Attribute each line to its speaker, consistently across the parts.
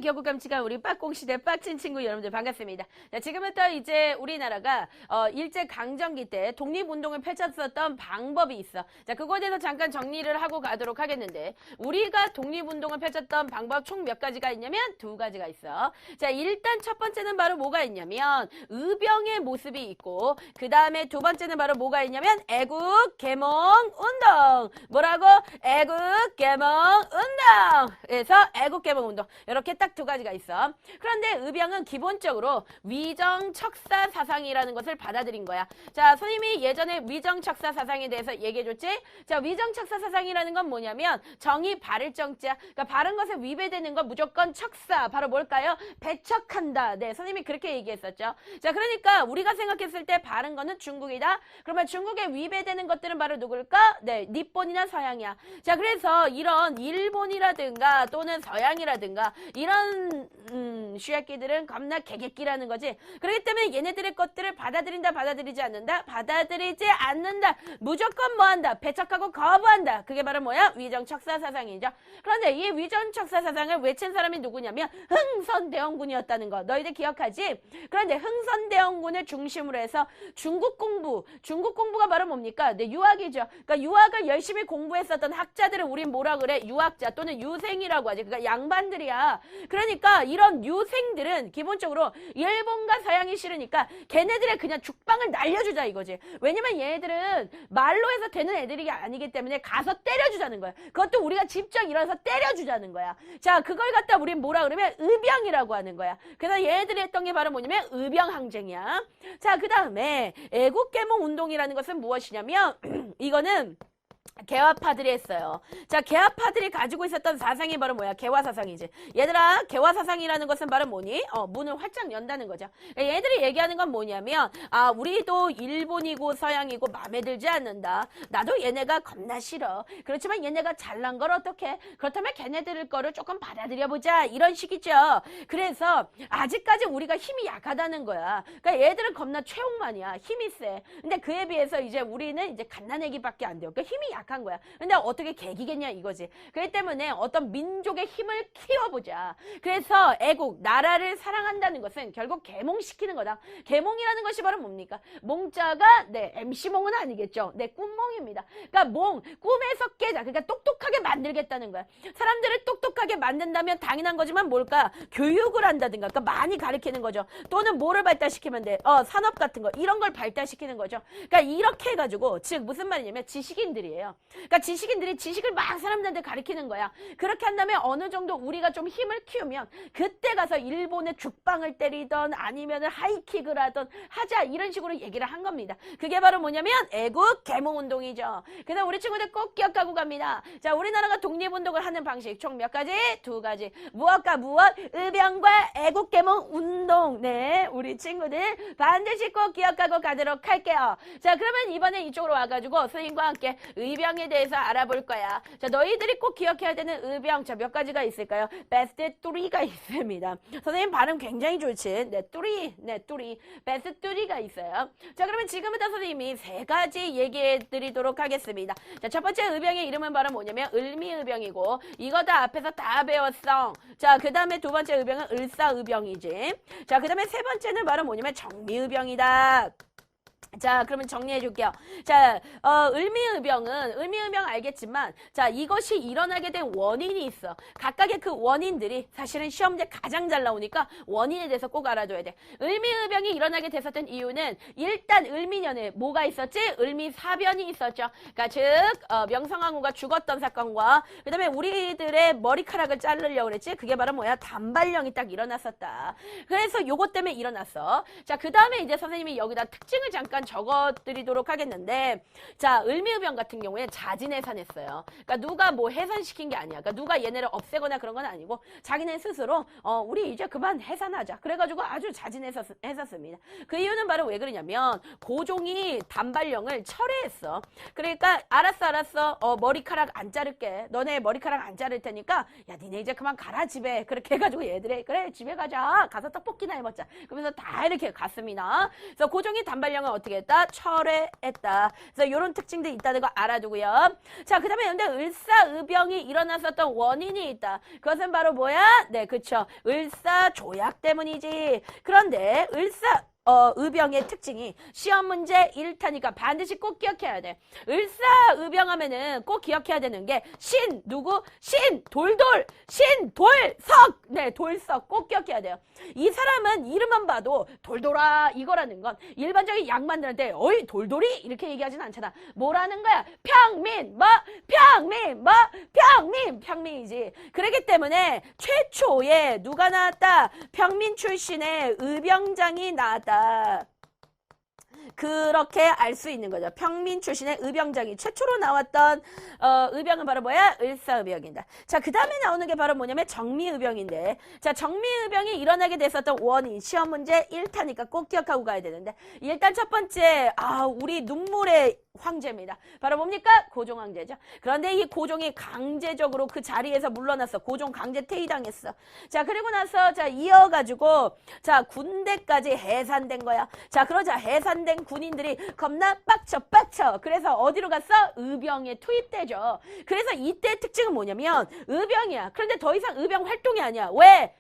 Speaker 1: 겨우 깜찍한 우리 빡공시대 빡친 친구 여러분들 반갑습니다. 자, 지금부터 이제 우리나라가 일제강점기 때 독립운동을 펼쳤었던 방법이 있어. 자, 그거에 대해서 잠깐 정리를 하고 가도록 하겠는데, 우리가 독립운동을 펼쳤던 방법 총 몇 가지가 있냐면 두 가지가 있어. 자, 일단 첫 번째는 바로 뭐가 있냐면 의병의 모습이 있고, 그 다음에 두 번째는 바로 뭐가 있냐면 애국 개몽 운동. 뭐라고? 애국 개몽 운동. 그래서 애국 개몽 운동. 이렇게 딱 두 가지가 있어. 그런데 의병은 기본적으로 위정척사 사상이라는 것을 받아들인 거야. 자, 선생님이 예전에 위정척사 사상에 대해서 얘기해줬지? 자, 위정척사 사상이라는 건 뭐냐면 정의 바를 정자. 그러니까 바른 것에 위배되는 건 무조건 척사. 바로 뭘까요? 배척한다. 네, 선생님이 그렇게 얘기했었죠. 자, 그러니까 우리가 생각했을 때 바른 거는 중국이다. 그러면 중국에 위배되는 것들은 바로 누굴까? 네, 니폰이나 서양이야. 자, 그래서 이런 일본이라든가 또는 서양이라든가 이런 슈야끼들은 겁나 개개끼라는 거지. 그렇기 때문에 얘네들의 것들을 받아들인다, 받아들이지 않는다? 받아들이지 않는다. 무조건 뭐한다? 배척하고 거부한다. 그게 바로 뭐야? 위정척사 사상이죠. 그런데 이 위정척사 사상을 외친 사람이 누구냐면 흥선대원군이었다는 거. 너희들 기억하지? 그런데 흥선대원군을 중심으로 해서 중국 공부가 바로 뭡니까? 네, 유학이죠. 그러니까 유학을 열심히 공부했었던 학자들을 우린 뭐라 그래? 유학자 또는 유생이라고 하지. 그러니까 양반들이야. 그러니까 이런 유생들은 기본적으로 일본과 서양이 싫으니까 걔네들의 그냥 죽방을 날려주자 이거지. 왜냐면 얘네들은 말로 해서 되는 애들이 아니기 때문에 가서 때려주자는 거야. 그것도 우리가 직접 일어나서 때려주자는 거야. 자, 그걸 갖다 우린 뭐라 그러면 의병이라고 하는 거야. 그래서 얘네들이 했던 게 바로 뭐냐면 의병항쟁이야. 자, 그 다음에 애국개몽 운동이라는 것은 무엇이냐면 이거는 개화파들이 했어요. 자, 개화파들이 가지고 있었던 사상이 바로 뭐야? 개화사상이지. 얘들아, 개화사상이라는 것은 바로 뭐니? 문을 활짝 연다는 거죠. 얘들이 얘기하는 건 뭐냐면, 우리도 일본이고 서양이고 마음에 들지 않는다. 나도 얘네가 겁나 싫어. 그렇지만 얘네가 잘난 걸 어떡해? 그렇다면 걔네들 거를 조금 받아들여보자. 이런 식이죠. 그래서 아직까지 우리가 힘이 약하다는 거야. 그러니까 얘들은 겁나 최홍만이야. 힘이 세. 근데 그에 비해서 이제 우리는 이제 갓난애기밖에 안 돼요. 그러니까 힘이 약한 거야. 근데 어떻게 개기겠냐 이거지. 그렇기 때문에 어떤 민족의 힘을 키워보자. 그래서 애국, 나라를 사랑한다는 것은 결국 계몽시키는 거다. 계몽이라는 것이 바로 뭡니까? 몽자가 네, MC몽은 아니겠죠. 네, 꿈몽입니다. 그러니까 몽, 꿈에서 깨자. 그러니까 똑똑하게 만들겠다는 거야. 사람들을 똑똑하게 만든다면 당연한 거지만 뭘까? 교육을 한다든가. 그러니까 많이 가르치는 거죠. 또는 뭐를 발달시키면 돼? 산업 같은 거. 이런 걸 발달시키는 거죠. 그러니까 이렇게 해가지고 즉 무슨 말이냐면 지식인들이에요. 그러니까 지식인들이 지식을 막 사람들한테 가르치는 거야. 그렇게 한다면 어느 정도 우리가 좀 힘을 키우면 그때 가서 일본의 죽방을 때리던 아니면 하이킥을 하던 하자 이런 식으로 얘기를 한 겁니다. 그게 바로 뭐냐면 애국 개몽운동이죠. 그래서 우리 친구들 꼭 기억하고 갑니다. 자, 우리나라가 독립운동을 하는 방식 총 몇 가지? 두 가지. 무엇과 무엇? 의병과 애국 개몽운동. 네, 우리 친구들 반드시 꼭 기억하고 가도록 할게요. 자, 그러면 이번에 이쪽으로 와가지고 선생님과 함께 의병에 대해서 알아볼 거야. 자, 너희들이 꼭 기억해야 되는 의병, 자, 몇 가지가 있을까요? 베스트 3가 있습니다. 선생님 발음 굉장히 좋지? 네, 뚜리. 베스트 3가 있어요. 자, 그러면 지금부터 선생님이 세 가지 얘기해 드리도록 하겠습니다. 자, 첫 번째 의병의 이름은 바로 뭐냐면 을미의병이고, 이거 다 앞에서 다 배웠어. 자, 그 다음에 두 번째 의병은 을사의병이지. 자, 그 다음에 세 번째는 바로 뭐냐면 정미의병이다. 자, 그러면 정리해 줄게요. 자, 을미의병 알겠지만, 자, 이것이 일어나게 된 원인이 있어. 각각의 그 원인들이 사실은 시험제 가장 잘 나오니까 원인에 대해서 꼭 알아둬야 돼. 을미의병이 일어나게 됐었던 이유는 일단 을미년에 뭐가 있었지? 을미사변이 있었죠. 그러니까 즉, 명성황후가 죽었던 사건과 그 다음에 우리들의 머리카락을 자르려고 그랬지? 그게 바로 뭐야? 단발령이 딱 일어났었다. 그래서 요것 때문에 일어났어. 자, 그 다음에 이제 선생님이 여기다 특징을 잠깐 적어드리도록 하겠는데, 자, 을미의병 같은 경우에 자진해산했어요. 그러니까 누가 뭐 해산시킨 게 아니야. 그러니까 누가 얘네를 없애거나 그런 건 아니고 자기네 스스로 우리 이제 그만 해산하자. 그래가지고 아주 자진했었습니다. 그 이유는 바로 왜 그러냐면 고종이 단발령을 철회했어. 그러니까 알았어. 머리카락 안 자를게. 너네 머리카락 안 자를 테니까 야, 니네 이제 그만 가라 집에. 그렇게 해가지고 얘들이 그래 집에 가자. 가서 떡볶이나 해먹자. 그러면서 다 이렇게 갔습니다. 그래서 고종이 단발령을 어떻게 되겠다? 철회했다. 그래서 이런 특징들이 있다는 거 알아두고요. 자, 그 다음에 여러분들 을사의병이 일어났었던 원인이 있다. 그것은 바로 뭐야? 네, 그쵸. 을사조약 때문이지. 그런데 의병의 특징이 시험 문제 1타니까 반드시 꼭 기억해야 돼. 을사의병하면은 꼭 기억해야 되는 게 누구? 돌돌, 돌석. 네, 돌석 꼭 기억해야 돼요. 이 사람은 이름만 봐도 돌돌아 이거라는 건 일반적인 양반들한테 어이 돌돌이 이렇게 얘기하진 않잖아. 뭐라는 거야? 평민이지. 그렇기 때문에 최초에 누가 나왔다? 평민 출신의 의병장이 나왔다. 그렇게 알 수 있는 거죠. 평민 출신의 의병장이 최초로 나왔던 의병은 바로 뭐야? 을사의병이다. 자, 그 다음에 나오는 게 바로 뭐냐면 정미의병인데, 자, 정미의병이 일어나게 됐었던 원인 시험 문제 1타니까 꼭 기억하고 가야 되는데, 일단 첫 번째 우리 눈물의 황제입니다. 바로 뭡니까? 고종 황제죠. 그런데 이 고종이 강제적으로 그 자리에서 물러났어. 고종 강제 퇴위당했어. 자, 그리고 나서 자 이어가지고 자 군대까지 해산된 거야. 자, 그러자 해산된 군인들이 겁나 빡쳐. 그래서 어디로 갔어? 의병에 투입되죠. 그래서 이때 특징은 뭐냐면 의병이야. 그런데 더 이상 의병 활동이 아니야. 왜?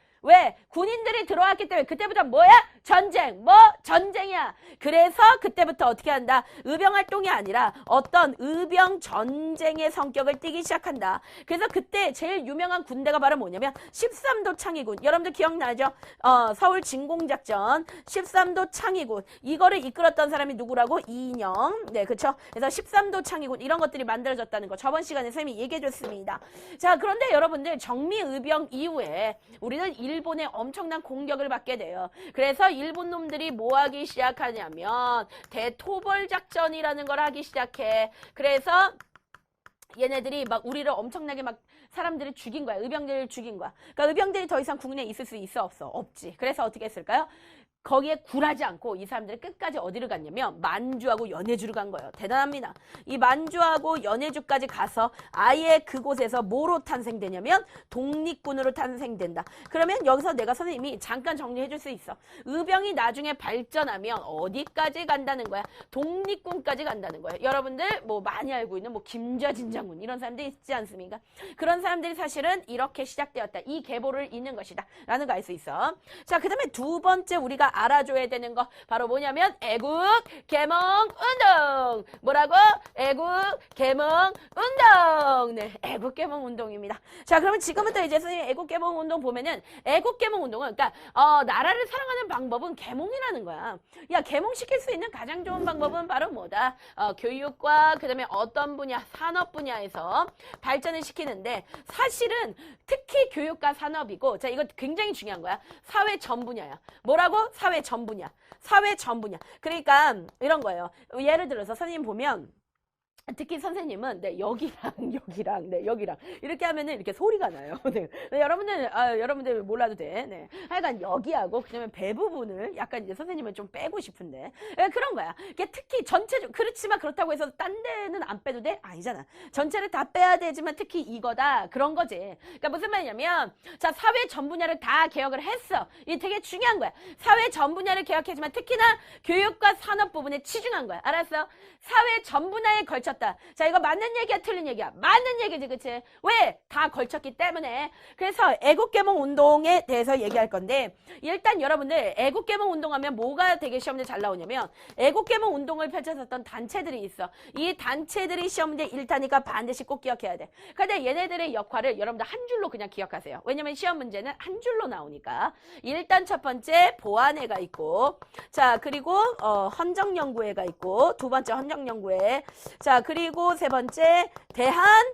Speaker 1: 군인들이 들어왔기 때문에 그때부터 뭐야? 전쟁. 전쟁이야. 그래서 그때부터 어떻게 한다? 의병 활동이 아니라 어떤 의병 전쟁의 성격을 띠기 시작한다. 그래서 그때 제일 유명한 군대가 바로 뭐냐면 13도 창의군. 여러분들 기억나죠? 서울 진공작전 13도 창의군. 이거를 이끌었던 사람이 누구라고? 이인영. 네, 그쵸? 그래서 13도 창의군 이런 것들이 만들어졌다는 거 저번 시간에 선생님이 얘기해 줬습니다. 자, 그런데 여러분들 정미의병 이후에 우리는 일본의 엄청난 공격을 받게 돼요. 그래서 일본 놈들이 뭐 하기 시작하냐면 대토벌 작전이라는 걸 하기 시작해. 그래서 얘네들이 막 우리를 엄청나게 막 사람들을 죽인 거야. 의병들을 죽인 거야. 그러니까 의병들이 더 이상 국내에 있을 수 있어 없어? 없지. 그래서 어떻게 했을까요? 거기에 굴하지 않고 이 사람들이 끝까지 어디를 갔냐면 만주하고 연해주를 간 거예요. 대단합니다. 이 만주하고 연해주까지 가서 아예 그곳에서 뭐로 탄생되냐면 독립군으로 탄생된다. 그러면 여기서 내가 선생님이 잠깐 정리해 줄 수 있어. 의병이 나중에 발전하면 어디까지 간다는 거야? 독립군까지 간다는 거예요. 여러분들 뭐 많이 알고 있는 뭐 김좌진 장군 이런 사람들이 있지 않습니까? 그런 사람들이 사실은 이렇게 시작되었다. 이 계보를 잇는 것이다. 라는 거 알 수 있어. 자, 그 다음에 두 번째 우리가 알아줘야 되는 거 바로 뭐냐면 애국 계몽 운동. 뭐라고? 애국 계몽 운동. 네, 애국 계몽 운동입니다. 자, 그러면 지금부터 이제 선생님 애국 계몽 운동 보면은 애국 계몽 운동은 그러니까 나라를 사랑하는 방법은 계몽이라는 거야. 야, 계몽시킬 수 있는 가장 좋은 방법은 바로 뭐다? 교육과 그다음에 어떤 분야, 산업 분야에서 발전을 시키는데 사실은 특히 교육과 산업이고 자, 이거 굉장히 중요한 거야. 사회 전 분야야. 뭐라고? 사회 전 분야. 그러니까 이런 거예요. 예를 들어서 선생님 보면 특히 선생님은 네, 여기랑 이렇게 하면은 이렇게 소리가 나요. 네. 여러분들 몰라도 돼. 네. 하여간 여기하고 그다음에 배 부분을 약간 이제 선생님은 좀 빼고 싶은데 네, 그런 거야. 이게 특히 전체적으로 그렇지만 그렇다고 해서 딴 데는 안 빼도 돼? 아니잖아. 전체를 다 빼야 되지만 특히 이거다 그런 거지. 그러니까 무슨 말이냐면 자 사회 전 분야를 다 개혁을 했어. 이게 되게 중요한 거야. 사회 전 분야를 개혁했지만 특히나 교육과 산업 부분에 치중한 거야. 알았어? 사회 전 분야에 걸쳐 자, 이거 맞는 얘기야, 틀린 얘기야? 맞는 얘기지, 그치? 왜? 다 걸쳤기 때문에. 그래서 애국계몽 운동에 대해서 얘기할 건데, 일단 여러분들, 애국계몽 운동하면 뭐가 되게 시험문제 잘 나오냐면, 애국계몽 운동을 펼쳤었던 단체들이 있어. 이 단체들이 시험문제 1타니까 반드시 꼭 기억해야 돼. 근데 얘네들의 역할을 여러분들 한 줄로 그냥 기억하세요. 왜냐면 시험 문제는 한 줄로 나오니까. 일단 첫 번째, 보안회가 있고, 자, 그리고, 헌정연구회가 있고, 두 번째 헌정연구회. 자, 그리고 세 번째 대한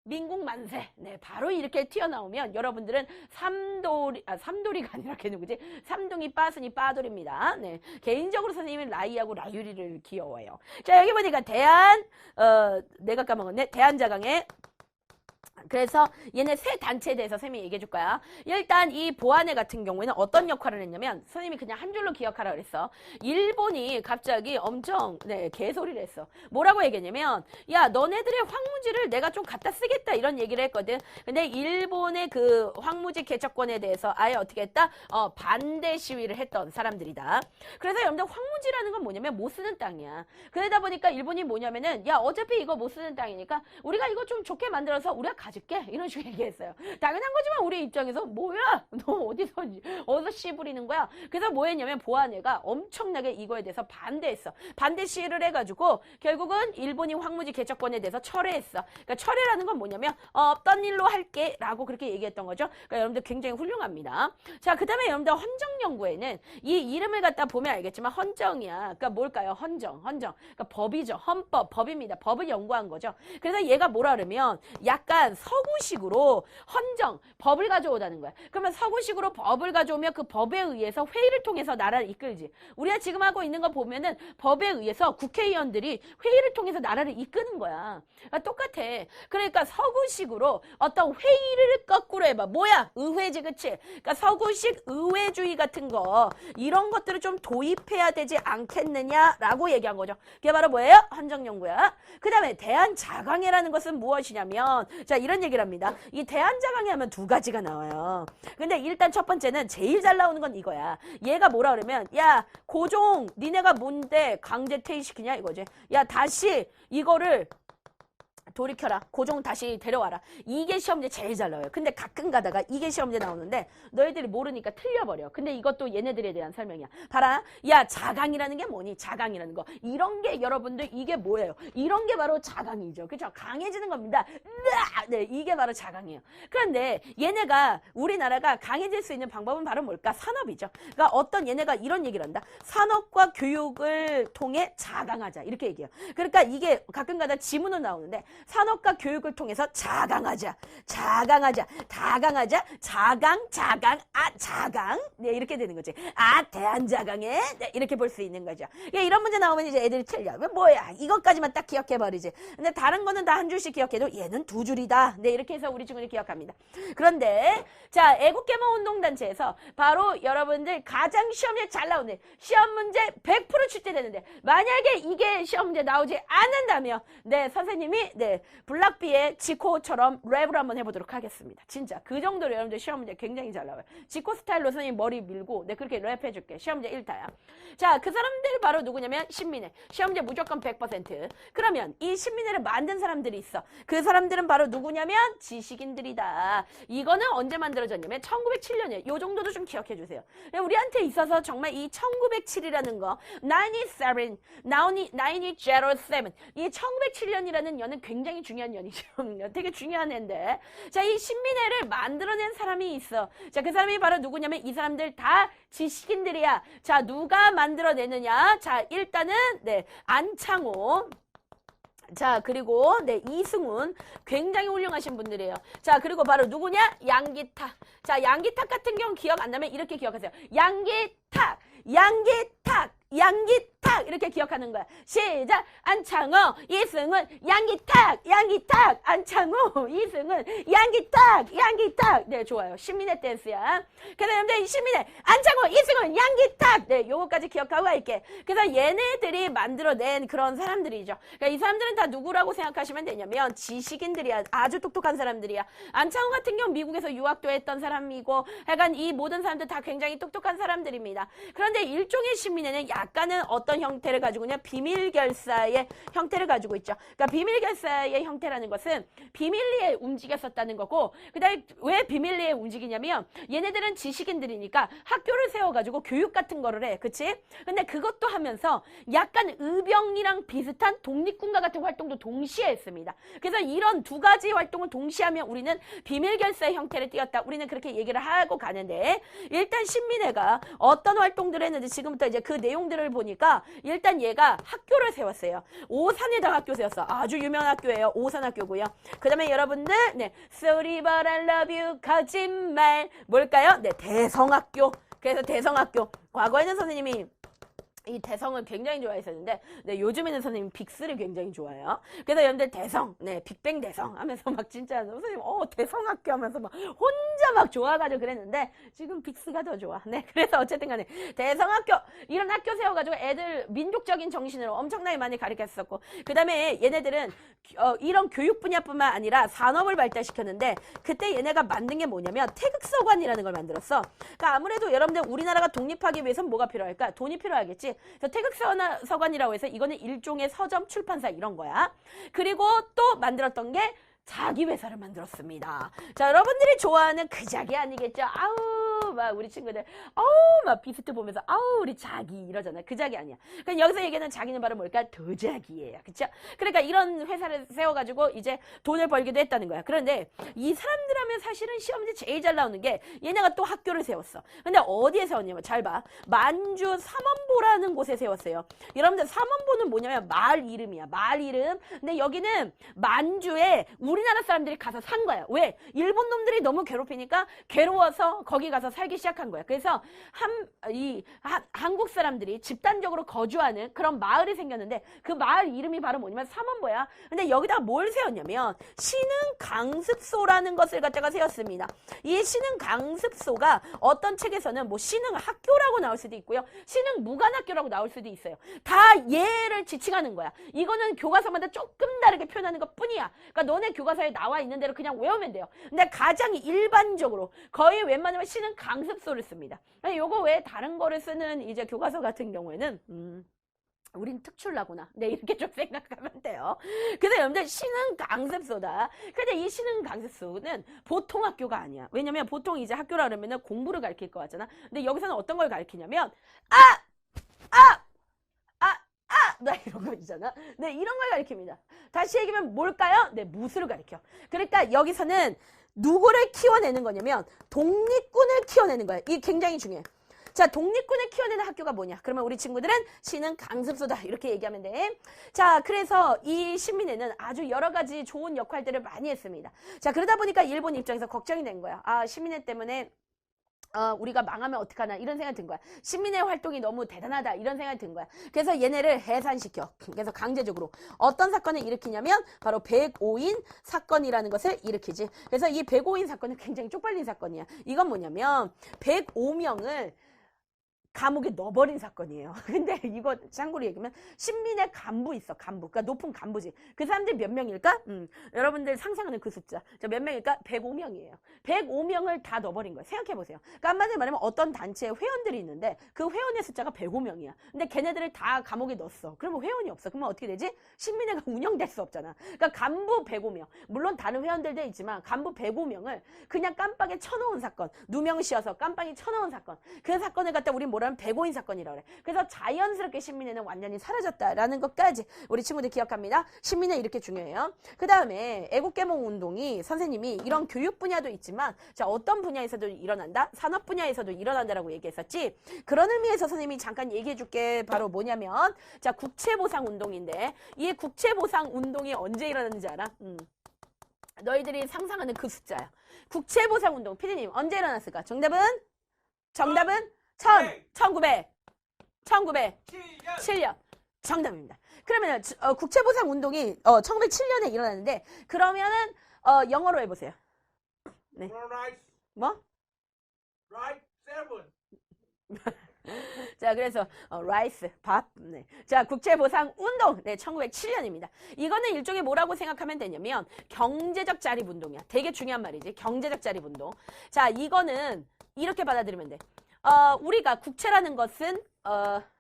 Speaker 1: 민국 만세. 네, 바로 이렇게 튀어나오면 여러분들은 삼돌이가 아니라 걔 누구지? 삼둥이 빠순이 빠돌입니다. 네, 개인적으로 선생님은 라이하고 라유리를 귀여워해요. 자, 여기 보니까 내가 까먹었네. 대한자강의 그래서 얘네 세 단체에 대해서 쌤이 얘기해 줄 거야. 일단 이 보아네 같은 경우에는 어떤 역할을 했냐면 선생님이 그냥 한 줄로 기억하라 그랬어. 일본이 갑자기 엄청 개소리를 했어. 뭐라고 얘기했냐면 야 너네들의 황무지를 내가 좀 갖다 쓰겠다 이런 얘기를 했거든. 근데 일본의 그 황무지 개척권에 대해서 아예 어떻게 했다? 반대 시위를 했던 사람들이다. 그래서 여러분들 황무지라는 건 뭐냐면 못 쓰는 땅이야. 그러다 보니까 일본이 뭐냐면은 야 어차피 이거 못 쓰는 땅이니까 우리가 이거 좀 좋게 만들어서 우리가 가질게 이런 식으로 얘기했어요. 당연한 거지만 우리 입장에서 뭐야 너 어디서 씨 부리는 거야. 그래서 뭐 했냐면 보아네가 엄청나게 이거에 대해서 반대했어. 반대 시위를 해가지고 결국은 일본이 황무지 개척권에 대해서 철회했어. 그러니까 철회라는 건 뭐냐면 어떤 일로 할게 라고 그렇게 얘기했던 거죠. 그러니까 여러분들 굉장히 훌륭합니다. 자, 그 다음에 여러분들 헌정 연구에는 이 이름을 갖다 보면 알겠지만 헌정이야. 그러니까 뭘까요? 헌정. 그러니까 법이죠. 헌법, 법입니다. 법을 연구한 거죠. 그래서 얘가 뭐라 그러면 약간 서구식으로 헌정, 법을 가져오다는 거야. 그러면 서구식으로 법을 가져오면 그 법에 의해서 회의를 통해서 나라를 이끌지. 우리가 지금 하고 있는 거 보면은 법에 의해서 국회의원들이 회의를 통해서 나라를 이끄는 거야. 그러니까 똑같아. 그러니까 서구식으로 어떤 회의를 거꾸로 해봐. 뭐야? 의회지, 그치? 그러니까 서구식 의회주의 같은 거 이런 것들을 좀 도입해야 되지 않겠느냐라고 얘기한 거죠. 그게 바로 뭐예요? 헌정연구야. 그 다음에 대한자강회라는 것은 무엇이냐면 자 이런 얘기를 합니다. 이 대한자강회 하면 두 가지가 나와요. 근데 일단 첫 번째는 제일 잘 나오는 건 이거야. 얘가 뭐라 그러면 야 고종 니네가 뭔데 강제 퇴위시키냐 이거지. 야 다시 이거를 돌이켜라. 고종 다시 데려와라. 이게 시험제 제일 잘 나와요. 근데 가끔 가다가 이게 시험제 나오는데 너희들이 모르니까 틀려버려. 근데 이것도 얘네들에 대한 설명이야. 봐라. 야 자강이라는 게 뭐니? 자강이라는 거. 이런 게 여러분들 이게 뭐예요? 이런 게 바로 자강이죠. 그렇죠? 강해지는 겁니다. 네, 이게 바로 자강이에요. 그런데 얘네가 우리나라가 강해질 수 있는 방법은 바로 뭘까? 산업이죠. 그러니까 어떤 얘네가 이런 얘기를 한다. 산업과 교육을 통해 자강하자. 이렇게 얘기해요. 그러니까 이게 가끔 가다 지문은 나오는데 산업과 교육을 통해서 자강하자, 다강하자, 자강, 네, 이렇게 되는 거지. 대한자강에, 네, 이렇게 볼 수 있는 거죠. 이런 문제 나오면 이제 애들이 틀려. 뭐야, 이것까지만 딱 기억해버리지. 근데 다른 거는 다 한 줄씩 기억해도 얘는 두 줄이다. 네, 이렇게 해서 우리 친구들이 기억합니다. 그런데, 자, 애국개몽운동단체에서 바로 여러분들 가장 시험에 잘 나오는 시험 문제 100% 출제되는데, 만약에 이게 시험 문제 나오지 않는다면, 네, 선생님이, 네, 블락비의 지코처럼 랩을 한번 해보도록 하겠습니다. 진짜 그 정도로 여러분들 시험 문제 굉장히 잘 나와요. 지코 스타일로 선생님 머리 밀고 네 그렇게 랩해줄게. 시험 문제 1타야. 자, 그 사람들이 바로 누구냐면 신민회. 시험 문제 무조건 100%. 그러면 이 신민회를 만든 사람들이 있어. 그 사람들은 바로 누구냐면 지식인들이다. 이거는 언제 만들어졌냐면 1907년이에요. 요 정도도 좀 기억해주세요. 우리한테 있어서 정말 이 1907이라는 거 97, 1907 이 1907년이라는 연은 굉장히 중요한 연이죠. 되게 중요한 애인데 자, 이 신민회를 만들어낸 사람이 있어. 자, 그 사람이 바로 누구냐면 이 사람들 다 지식인들이야. 자, 누가 만들어내느냐? 자, 일단은 네, 안창호. 자, 그리고 네, 이승훈 굉장히 훌륭하신 분들이에요. 자, 그리고 바로 누구냐? 양기탁. 자, 양기탁 같은 경우 기억 안 나면 이렇게 기억하세요. 양기탁 이렇게 기억하는 거야. 시작. 안창호, 이승훈, 양기탁, 안창호, 이승훈, 양기탁. 네, 좋아요. 신민회 댄스야. 그래서 여러분들 신민회, 안창호, 이승훈, 양기탁. 네, 요거까지 기억하고 갈게. 그래서 얘네들이 만들어낸 그런 사람들이죠. 그러니까 이 사람들은 다 누구라고 생각하시면 되냐면 지식인들이야. 아주 똑똑한 사람들이야. 안창호 같은 경우 미국에서 유학도 했던 사람이고 하여간 이 모든 사람들 다 굉장히 똑똑한 사람들입니다. 그런데 일종의 신민회는 약간은 어떤 형태를 가지고 있냐? 비밀결사의 형태를 가지고 있죠. 그러니까 비밀결사의 형태라는 것은 비밀리에 움직였었다는 거고, 그 다음에 왜 비밀리에 움직이냐면 얘네들은 지식인들이니까 학교를 세워가지고 교육 같은 거를 해. 그치? 근데 그것도 하면서 약간 의병이랑 비슷한 독립군과 같은 활동도 동시에 했습니다. 그래서 이런 두 가지 활동을 동시에 하면 우리는 비밀결사의 형태를 띄었다. 우리는 그렇게 얘기를 하고 가는데 일단 신민회가 어떤 활동들을 했는지 지금부터 이제 그 내용들을 보니까 일단 얘가 학교를 세웠어요. 오산에다 학교 세웠어. 아주 유명한 학교예요. 오산학교고요. 그 다음에 여러분들 네, Sorry but I love you 거짓말 뭘까요? 네, 대성학교. 그래서 대성학교. 과거에는 선생님이 이 대성을 굉장히 좋아했었는데, 네, 요즘에는 선생님 빅스를 굉장히 좋아해요. 그래서 여러분들 대성, 네, 빅뱅 대성 하면서 막 진짜 선생님, 대성학교 하면서 막 혼자 막 좋아가지고 그랬는데, 지금 빅스가 더 좋아. 네, 그래서 어쨌든 간에 대성학교, 이런 학교 세워가지고 애들 민족적인 정신으로 엄청나게 많이 가르쳤었고, 그 다음에 얘네들은 이런 교육 분야뿐만 아니라 산업을 발달시켰는데, 그때 얘네가 만든 게 뭐냐면 태극서관이라는 걸 만들었어. 그러니까 아무래도 여러분들 우리나라가 독립하기 위해서는 뭐가 필요할까? 돈이 필요하겠지. 그래서 태극서관이라고 해서 이거는 일종의 서점, 출판사 이런 거야. 그리고 또 만들었던 게 자기 회사를 만들었습니다. 자, 여러분들이 좋아하는 그 자기 아니겠죠? 아우, 막 우리 친구들, 막 비스트 보면서, 우리 자기 이러잖아요. 그 자기 아니야. 그럼 여기서 얘기하는 자기는 바로 뭘까? 도자기예요. 그쵸? 그러니까 이런 회사를 세워가지고 이제 돈을 벌기도 했다는 거야. 그런데 이 사람들 하면 사실은 시험지 제일 잘 나오는 게 얘네가 또 학교를 세웠어. 근데 어디에 세웠냐면, 잘 봐. 만주 삼원보라는 곳에 세웠어요. 여러분들 삼원보는 뭐냐면 마을 이름이야. 마을 이름. 근데 여기는 만주에 우리나라 사람들이 가서 산 거야. 왜? 일본 놈들이 너무 괴롭히니까 괴로워서 거기 가서 살기 시작한 거야. 그래서 한국 사람들이 집단적으로 거주하는 그런 마을이 생겼는데 그 마을 이름이 바로 뭐냐면 삼원보야. 근데 여기다가 뭘 세웠냐면 신흥강습소라는 것을 갖다가 세웠습니다. 이 신흥강습소가 어떤 책에서는 뭐 신흥학교라고 나올 수도 있고요. 신흥무관학교라고 나올 수도 있어요. 다 얘를 지칭하는 거야. 이거는 교과서마다 조금 다르게 표현하는 것 뿐이야. 그러니까 너네 교과서에 나와 있는 대로 그냥 외우면 돼요. 근데 가장 일반적으로 거의 웬만하면 시는 강습소를 씁니다. 요거 외에 다른 거를 쓰는 이제 교과서 같은 경우에는 우린 특출나구나. 네, 이렇게 좀 생각하면 돼요. 그래서 여러분들 신흥 강습소다. 근데 이 신흥 강습소는 보통 학교가 아니야. 왜냐면 보통 이제 학교라 그러면은 공부를 가르칠 거 같잖아. 근데 여기서는 어떤 걸 가르치냐면 나 이런 거 있잖아. 네, 이런 걸 가르칩니다. 다시 얘기하면 뭘까요? 네, 무술을 가르쳐. 그러니까 여기서는 누구를 키워내는 거냐면 독립군을 키워내는 거야. 이게 굉장히 중요해. 자, 독립군을 키워내는 학교가 뭐냐? 그러면 우리 친구들은 신흥 강습소다. 이렇게 얘기하면 돼. 자, 그래서 이 신민회는 아주 여러 가지 좋은 역할들을 많이 했습니다. 자, 그러다 보니까 일본 입장에서 걱정이 된 거야. 신민회 때문에 우리가 망하면 어떡하나 이런 생각이 든 거야. 신민의 활동이 너무 대단하다 이런 생각이 든 거야. 그래서 얘네를 해산시켜. 그래서 강제적으로 어떤 사건을 일으키냐면 바로 105인 사건이라는 것을 일으키지. 그래서 이 105인 사건은 굉장히 쪽팔린 사건이야. 이건 뭐냐면 105명을 감옥에 넣어버린 사건이에요. 근데 이거 참고로 얘기하면 신민의 간부 있어. 간부. 그러니까 높은 간부지. 그 사람들이 몇 명일까? 여러분들 상상하는 그 숫자. 몇 명일까? 105명이에요. 105명을 다 넣어버린 거예요. 생각해보세요. 그러니까 한마디로 말하면 어떤 단체에 회원들이 있는데 그 회원의 숫자가 105명이야. 근데 걔네들을 다 감옥에 넣었어. 그러면 회원이 없어. 그러면 어떻게 되지? 신민회가 운영될 수 없잖아. 그러니까 간부 105명. 물론 다른 회원들도 있지만 간부 105명을 그냥 깜빡에 쳐놓은 사건. 누명 씌어서 깜빡이 쳐놓은 사건. 그 사건을 갖다 우리 뭐라 105인 사건이라고 그래. 그래서 자연스럽게 신민회는 완전히 사라졌다라는 것까지 우리 친구들 기억합니다. 신민회 이렇게 중요해요. 그 다음에 애국개몽 운동이 선생님이 이런 교육 분야도 있지만 자 어떤 분야에서도 일어난다? 산업 분야에서도 일어난다라고 얘기했었지. 그런 의미에서 선생님이 잠깐 얘기해 줄게. 바로 뭐냐면 자 국채보상 운동인데 이 국채보상 운동이 언제 일어났는지 알아? 너희들이 상상하는 그 숫자야. 국채보상 운동. 피디님 언제 일어났을까? 정답은 1907년. 정답입니다. 그러면 국채보상 운동이 1907년에 일어났는데 그러면은 영어로 해보세요. 네. 뭐? 자, 그래서 라이스, 밥. 네. 자, 국채보상 운동. 네, 1907년입니다. 이거는 일종의 뭐라고 생각하면 되냐면 경제적 자립운동이야. 되게 중요한 말이지. 경제적 자립운동. 자, 이거는 이렇게 받아들이면 돼. 우리가 국채라는 것은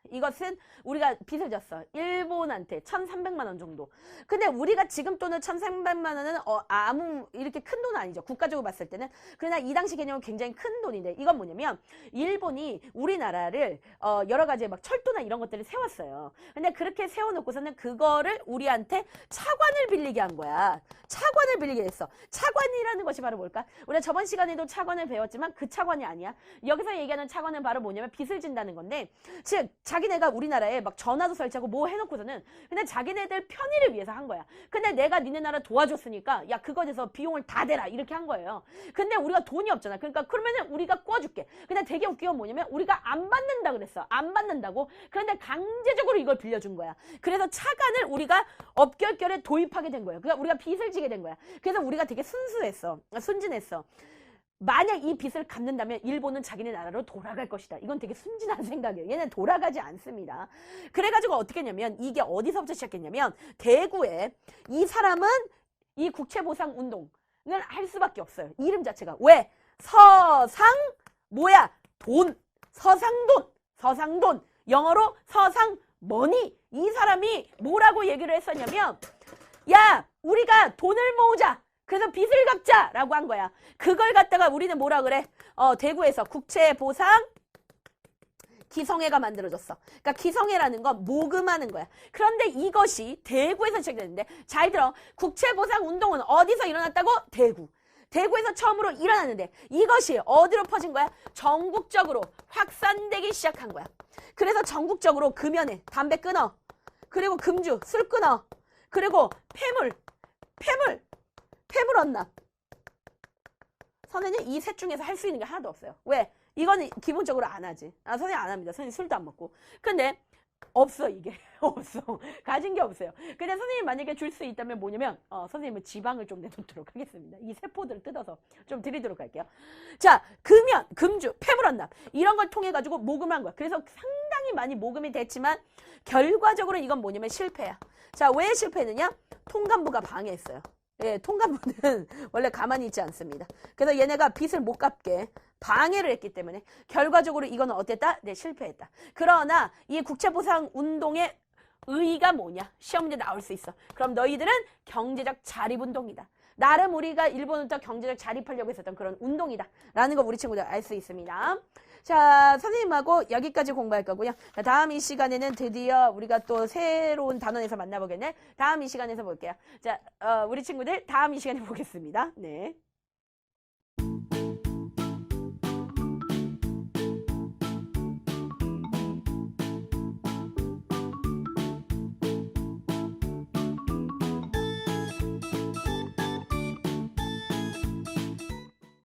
Speaker 1: 이것은 우리가 빚을 졌어. 일본한테 1,300만 원 정도. 근데 우리가 지금 돈은 1,300만 원은 아무 이렇게 큰 돈은 아니죠. 국가적으로 봤을 때는. 그러나 이 당시 개념은 굉장히 큰 돈인데 이건 뭐냐면 일본이 우리나라를 여러 가지 막 철도나 이런 것들을 세웠어요. 근데 그렇게 세워놓고서는 그거를 우리한테 차관을 빌리게 한 거야. 차관을 빌리게 됐어. 차관이라는 것이 바로 뭘까? 우리가 저번 시간에도 차관을 배웠지만 그 차관이 아니야. 여기서 얘기하는 차관은 바로 뭐냐면 빚을 진다는 건데 즉 자기네가 우리나라에 막 전화도 설치하고 뭐 해놓고서는 근데 자기네들 편의를 위해서 한 거야. 근데 내가 니네 나라 도와줬으니까 야 그거 돼서 비용을 다 대라 이렇게 한 거예요. 근데 우리가 돈이 없잖아. 그러니까 그러면은 우리가 꿔줄게. 근데 되게 웃기고 뭐냐면 우리가 안 받는다 그랬어. 안 받는다고. 그런데 강제적으로 이걸 빌려준 거야. 그래서 차관을 우리가 업결결에 도입하게 된 거예요. 그러니까 우리가 빚을 지게 된 거야. 그래서 우리가 되게 순진했어. 만약 이 빚을 갚는다면 일본은 자기네 나라로 돌아갈 것이다. 이건 되게 순진한 생각이에요. 얘는 돌아가지 않습니다. 그래가지고 어떻게 했냐면 이게 어디서부터 시작했냐면 대구에 이 사람은 이 국채보상운동을 할 수밖에 없어요. 이름 자체가. 왜? 서상 뭐야? 돈. 서상돈. 영어로 서상머니. 이 사람이 뭐라고 얘기를 했었냐면 야 우리가 돈을 모으자. 그래서 빚을 갚자라고 한 거야. 그걸 갖다가 우리는 뭐라 그래? 대구에서 국채보상 기성회가 만들어졌어. 그러니까 기성회라는 건 모금하는 거야. 그런데 이것이 대구에서 시작됐는데 잘 들어. 국채보상 운동은 어디서 일어났다고? 대구에서 처음으로 일어났는데 이것이 어디로 퍼진 거야? 전국적으로 확산되기 시작한 거야. 그래서 전국적으로 금연해, 담배 끊어, 그리고 금주, 술 끊어, 그리고 폐물 언납. 선생님 이 셋 중에서 할 수 있는 게 하나도 없어요. 왜? 이거는 기본적으로 안 하지. 선생님 안 합니다. 선생님 술도 안 먹고. 근데 없어 이게. 없어. 가진 게 없어요. 근데 선생님 만약에 줄 수 있다면 뭐냐면 선생님은 지방을 좀 내놓도록 하겠습니다. 이 세포들을 뜯어서 좀 드리도록 할게요. 자, 금연, 금주, 폐물언납 이런 걸 통해 가지고 모금한 거야. 그래서 상당히 많이 모금이 됐지만 결과적으로 이건 뭐냐면 실패야. 자, 왜 실패했느냐? 통감부가 방해했어요. 예, 통감부는 원래 가만히 있지 않습니다. 그래서 얘네가 빚을 못 갚게 방해를 했기 때문에 결과적으로 이거는 어땠다? 네, 실패했다. 그러나 이 국채보상 운동의 의의가 뭐냐? 시험 문제 나올 수 있어. 그럼 너희들은 경제적 자립운동이다. 나름 우리가 일본부터 경제적 자립하려고 했었던 그런 운동이다. 라는 거 우리 친구들 알 수 있습니다. 자, 선생님하고 여기까지 공부할 거고요. 자, 다음 이 시간에는 드디어 우리가 또 새로운 단원에서 만나보겠네. 다음 이 시간에서 볼게요. 자, 우리 친구들 다음 이 시간에 보겠습니다. 네.